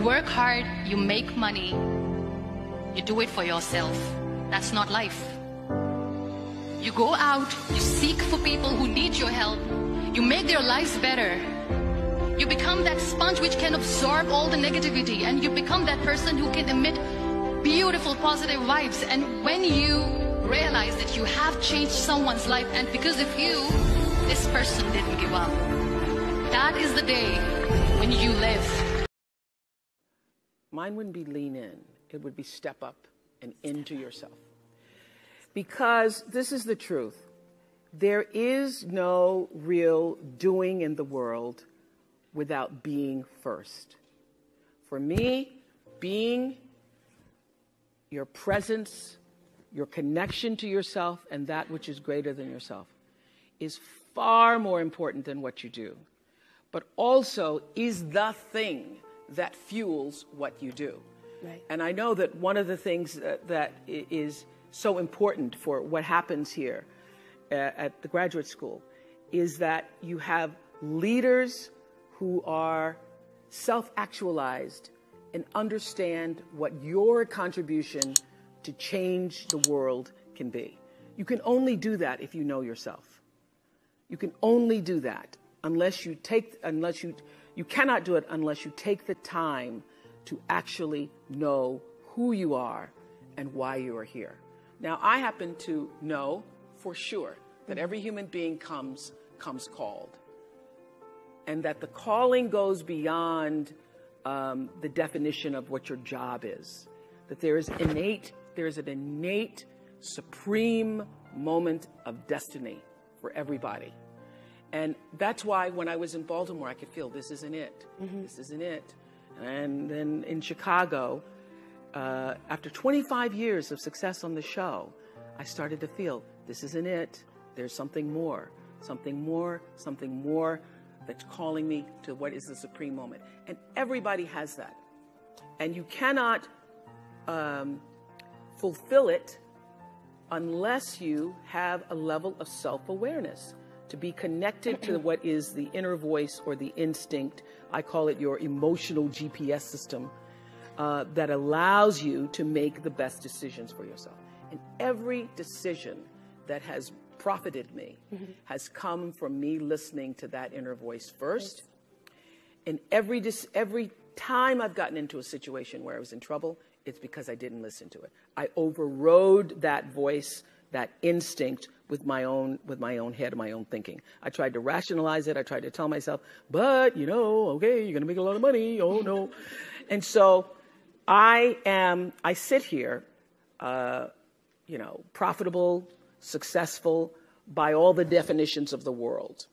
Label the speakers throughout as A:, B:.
A: work hard, you make money, you do it for yourself. That's not life. You go out, you seek for people who need your help, you make their lives better. You become that sponge which can absorb all the negativity, and you become that person who can emit beautiful, positive vibes. And when you realize that you have changed someone's life, and because of you, this person didn't give up, that is the day when you live.
B: Mine wouldn't be lean in. It would be step up and into yourself. Because this is the truth. There is no real doing in the world without being first. For me, being, your presence, your connection to yourself and that which is greater than yourself is far more important than what you do, but also is the thing that fuels what you do. Right. And I know that one of the things that is so important for what happens here at the graduate school is that you have leaders who are self-actualized and understand what your contribution to change the world can be. You can only do that if you know yourself. You can only do that you cannot do it unless you take the time to actually know who you are and why you are here. Now, I happen to know for sure that every human being comes called, and that the calling goes beyond the definition of what your job is. That there is an innate, supreme moment of destiny for everybody. And that's why when I was in Baltimore, I could feel this isn't it. Mm-hmm. This isn't it. And then in Chicago, after 25 years of success on the show, I started to feel this isn't it. There's something more, something more, something more that's calling me to what is the supreme moment. And everybody has that. And you cannot fulfill it unless you have a level of self-awareness, to be connected to what is the inner voice or the instinct. I call it your emotional GPS system that allows you to make the best decisions for yourself. And every decision that has profited me has come from me listening to that inner voice first. And every time I've gotten into a situation where I was in trouble, it's because I didn't listen to it. I overrode that voice, that instinct, with my own head, my own thinking. I tried to rationalize it. I tried to tell myself, but okay, you're going to make a lot of money. Oh no. And so I sit here, profitable, successful by all the definitions of the world.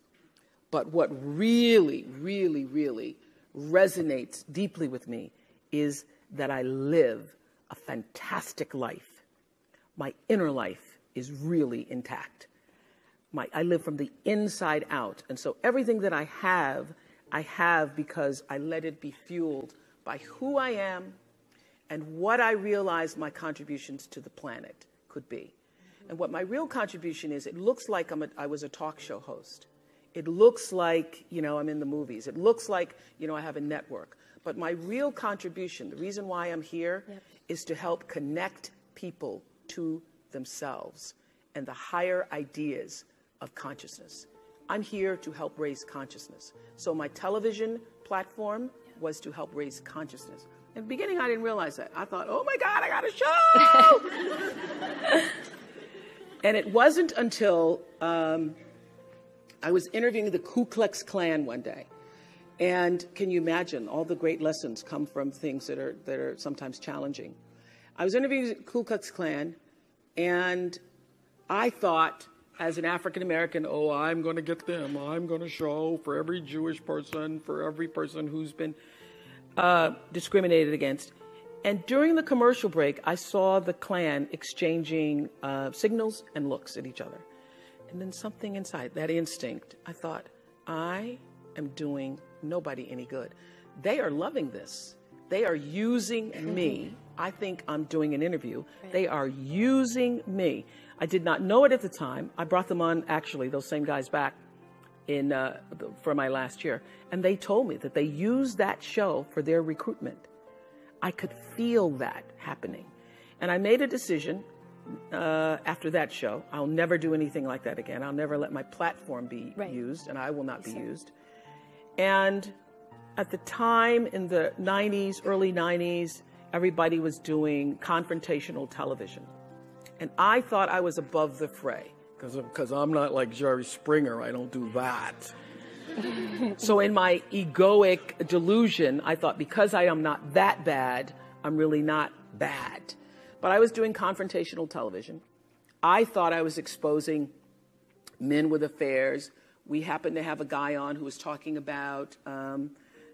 B: But what really, really, really resonates deeply with me is that I live a fantastic life. My inner life is really intact. I live from the inside out. And so everything that I have because I let it be fueled by who I am and what I realize my contributions to the planet could be. And what my real contribution is, it looks like I was a talk show host. It looks like, I'm in the movies. It looks like, I have a network. But my real contribution, the reason why I'm here, is to help connect people to themselves and the higher ideas of consciousness. I'm here to help raise consciousness. So my television platform was to help raise consciousness. In the beginning, I didn't realize that. I thought, oh my God, I got a show! And it wasn't until I was interviewing the Ku Klux Klan one day. And can you imagine, all the great lessons come from things that are sometimes challenging. I was interviewing the Ku Klux Klan, and I thought, as an African-American, I'm going to get them. I'm going to show for every Jewish person, for every person who's been discriminated against. And during the commercial break, I saw the Klan exchanging signals and looks at each other. And then something inside, that instinct, I thought, I am doing nobody any good. They are loving this. They are using me. I think I'm doing an interview. They are using me. I did not know it at the time. I brought them on, actually, those same guys back for my last year. And they told me that they used that show for their recruitment. I could feel that happening. And I made a decision after that show. I'll never do anything like that again. I'll never let my platform be used, and I will not be used. And at the time, in the 90s, early 90s, everybody was doing confrontational television. And I thought I was above the fray, because I'm not like Jerry Springer. I don't do that. So in my egoic delusion, I thought, because I am not that bad, I'm really not bad. But I was doing confrontational television. I thought I was exposing men with affairs. We happened to have a guy on who was talking about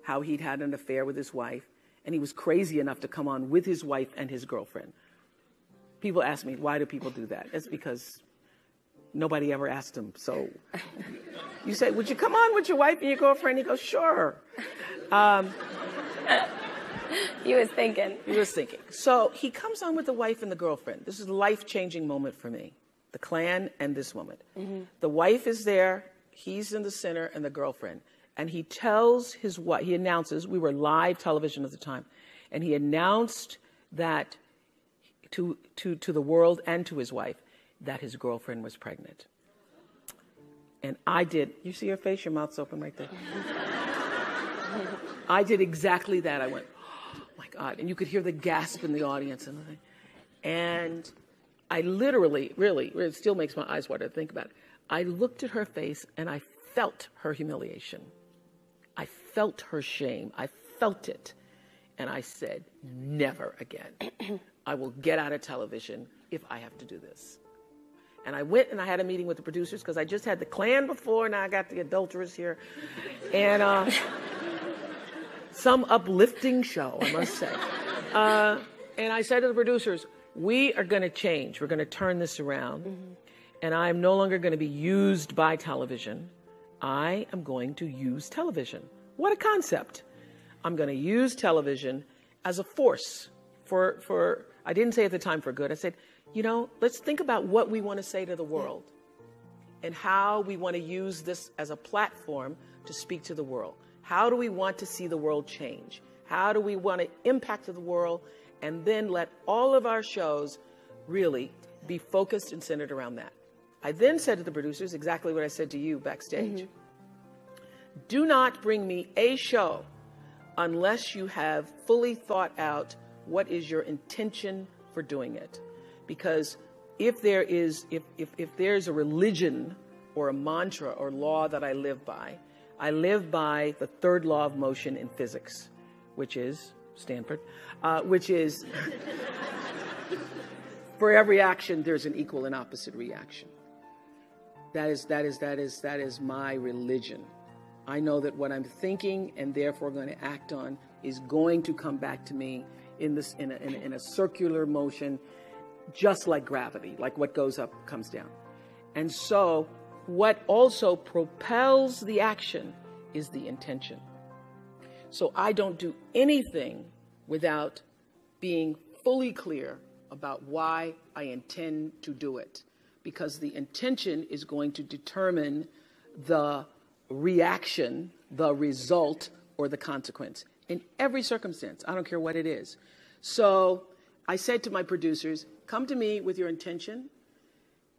B: how he'd had an affair with his wife, and he was crazy enough to come on with his wife and his girlfriend. People ask me, why do people do that? It's because nobody ever asked him. So you say, would you come on with your wife and your girlfriend? He goes, sure.
C: He was thinking.
B: He was thinking. So he comes on with the wife and the girlfriend. This is a life-changing moment for me, the Klan and this moment. The wife is there, he's in the center, and the girlfriend. And he tells his wife, he announces, we were live television at the time, and he announced that to the world and to his wife, that his girlfriend was pregnant. And I did, you see her face? Your mouth's open right there. I did exactly that. I went, oh my God. And you could hear the gasp in the audience. And I literally, really, it still makes my eyes water to think about it. I looked at her face and I felt her humiliation. I felt her shame. I felt it. And I said, never again. I will get out of television if I have to do this. And I went and I had a meeting with the producers, because I just had the Klan before, now I got the adulterers here. And some uplifting show, I must say. And I said to the producers, we are going to change. We're going to turn this around. And I'm no longer going to be used by television. I am going to use television. What a concept. I'm going to use television as a force for I didn't say at the time for good. I said, you know, let's think about what we want to say to the world and how we want to use this as a platform to speak to the world. How do we want to see the world change? How do we want to impact the world? And then let all of our shows really be focused and centered around that. I then said to the producers exactly what I said to you backstage. Do not bring me a show unless you have fully thought out what is your intention for doing it. Because if there's a religion or a mantra or law that I live by the third law of motion in physics, which is Stanford, which is for every action there's an equal and opposite reaction. That is my religion. I know that what I'm thinking and therefore going to act on is going to come back to me in a circular motion, just like gravity, like what goes up comes down. And so what also propels the action is the intention. So I don't do anything without being fully clear about why I intend to do it, because the intention is going to determine the reaction, the result, or the consequence in every circumstance. I don't care what it is. So I said to my producers, come to me with your intention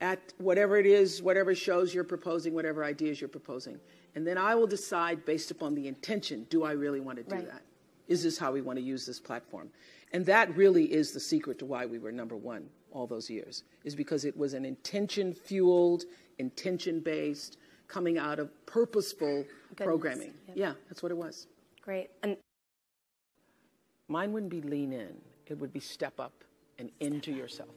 B: at whatever it is, whatever shows you're proposing, whatever ideas you're proposing. And then I will decide based upon the intention, do I really want to do that? Is this how we want to use this platform? And that really is the secret to why we were #1 all those years, is because it was an intention-fueled, intention-based, coming out of purposeful programming. Yep. Yeah, that's what it was.
C: Great. And
B: mine wouldn't be lean in. It would be step up and into yourself.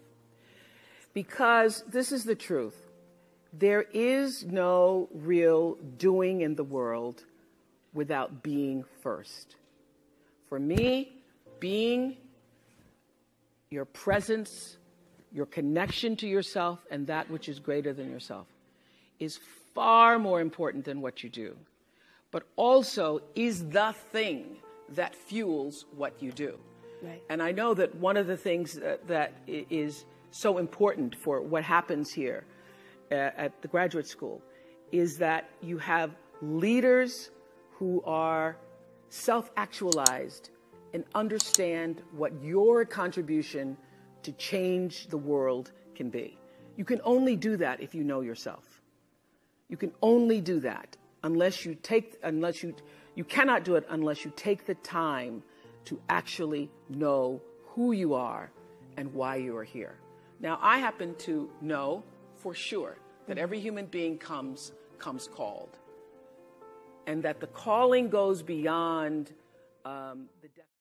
B: Because this is the truth. There is no real doing in the world without being first. For me, being, your presence, your connection to yourself and that which is greater than yourself is far more important than what you do, but also is the thing that fuels what you do. Right. And I know that one of the things that is so important for what happens here at the graduate school is that you have leaders who are self-actualized and understand what your contribution to change the world can be. You can only do that if you know yourself. You can only do that you cannot do it unless you take the time to actually know who you are and why you are here. Now, I happen to know for sure that every human being comes called, and that the calling goes beyond the